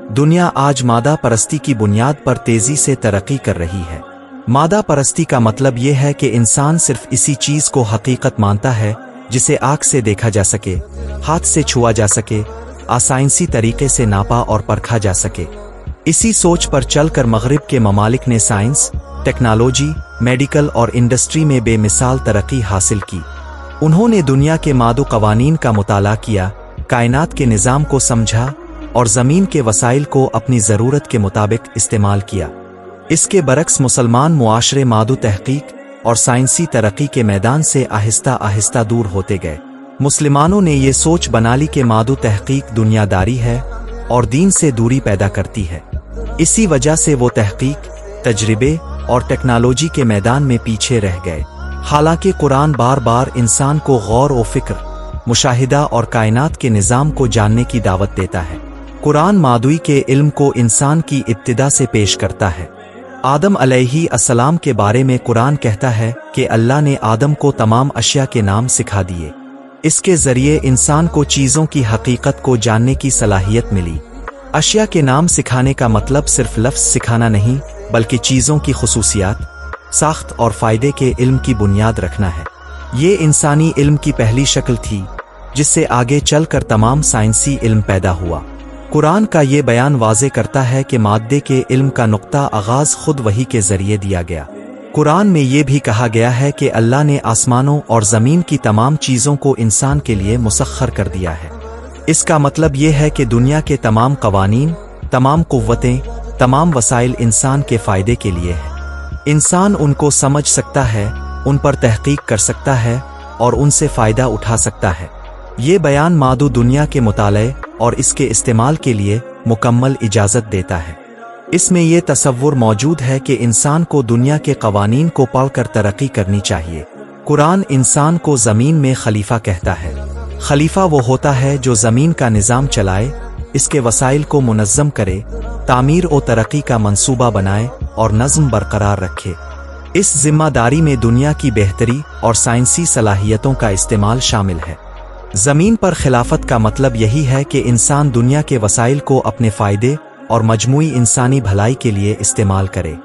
دنیا آج مادہ پرستی کی بنیاد پر تیزی سے ترقی کر رہی ہے۔ مادہ پرستی کا مطلب یہ ہے کہ انسان صرف اسی چیز کو حقیقت مانتا ہے جسے آنکھ سے دیکھا جا سکے، ہاتھ سے چھوا جا سکے، سائنسی طریقے سے ناپا اور پرکھا جا سکے۔ اسی سوچ پر چل کر مغرب کے ممالک نے سائنس، ٹیکنالوجی، میڈیکل اور انڈسٹری میں بے مثال ترقی حاصل کی۔ انہوں نے دنیا کے مادہ قوانین کا مطالعہ کیا، کائنات کے نظام کو سمجھا اور زمین کے وسائل کو اپنی ضرورت کے مطابق استعمال کیا۔ اس کے برعکس مسلمان معاشرے مادہ تحقیق اور سائنسی ترقی کے میدان سے آہستہ آہستہ دور ہوتے گئے۔ مسلمانوں نے یہ سوچ بنا لی کہ مادہ تحقیق دنیا داری ہے اور دین سے دوری پیدا کرتی ہے۔ اسی وجہ سے وہ تحقیق، تجربے اور ٹیکنالوجی کے میدان میں پیچھے رہ گئے۔ حالانکہ قرآن بار بار انسان کو غور و فکر، مشاہدہ اور کائنات کے نظام کو جاننے کی دعوت دیتا ہے۔ قرآن مادوی کے علم کو انسان کی ابتدا سے پیش کرتا ہے۔ آدم علیہ السلام کے بارے میں قرآن کہتا ہے کہ اللہ نے آدم کو تمام اشیاء کے نام سکھا دیے۔ اس کے ذریعے انسان کو چیزوں کی حقیقت کو جاننے کی صلاحیت ملی۔ اشیاء کے نام سکھانے کا مطلب صرف لفظ سکھانا نہیں، بلکہ چیزوں کی خصوصیات، ساخت اور فائدے کے علم کی بنیاد رکھنا ہے۔ یہ انسانی علم کی پہلی شکل تھی، جس سے آگے چل کر تمام سائنسی علم پیدا ہوا۔ قرآن کا یہ بیان واضح کرتا ہے کہ مادے کے علم کا نقطہ آغاز خود وحی کے ذریعے دیا گیا۔ قرآن میں یہ بھی کہا گیا ہے کہ اللہ نے آسمانوں اور زمین کی تمام چیزوں کو انسان کے لیے مسخر کر دیا ہے۔ اس کا مطلب یہ ہے کہ دنیا کے تمام قوانین، تمام قوتیں، تمام وسائل انسان کے فائدے کے لیے ہیں۔ انسان ان کو سمجھ سکتا ہے، ان پر تحقیق کر سکتا ہے اور ان سے فائدہ اٹھا سکتا ہے۔ یہ بیان مادہ دنیا کے مطالعے اور اس کے استعمال کے لیے مکمل اجازت دیتا ہے۔ اس میں یہ تصور موجود ہے کہ انسان کو دنیا کے قوانین کو پڑھ کر ترقی کرنی چاہیے۔ قرآن انسان کو زمین میں خلیفہ کہتا ہے۔ خلیفہ وہ ہوتا ہے جو زمین کا نظام چلائے، اس کے وسائل کو منظم کرے، تعمیر و ترقی کا منصوبہ بنائے اور نظم برقرار رکھے۔ اس ذمہ داری میں دنیا کی بہتری اور سائنسی صلاحیتوں کا استعمال شامل ہے۔ زمین پر خلافت کا مطلب یہی ہے کہ انسان دنیا کے وسائل کو اپنے فائدے اور مجموعی انسانی بھلائی کے لیے استعمال کرے۔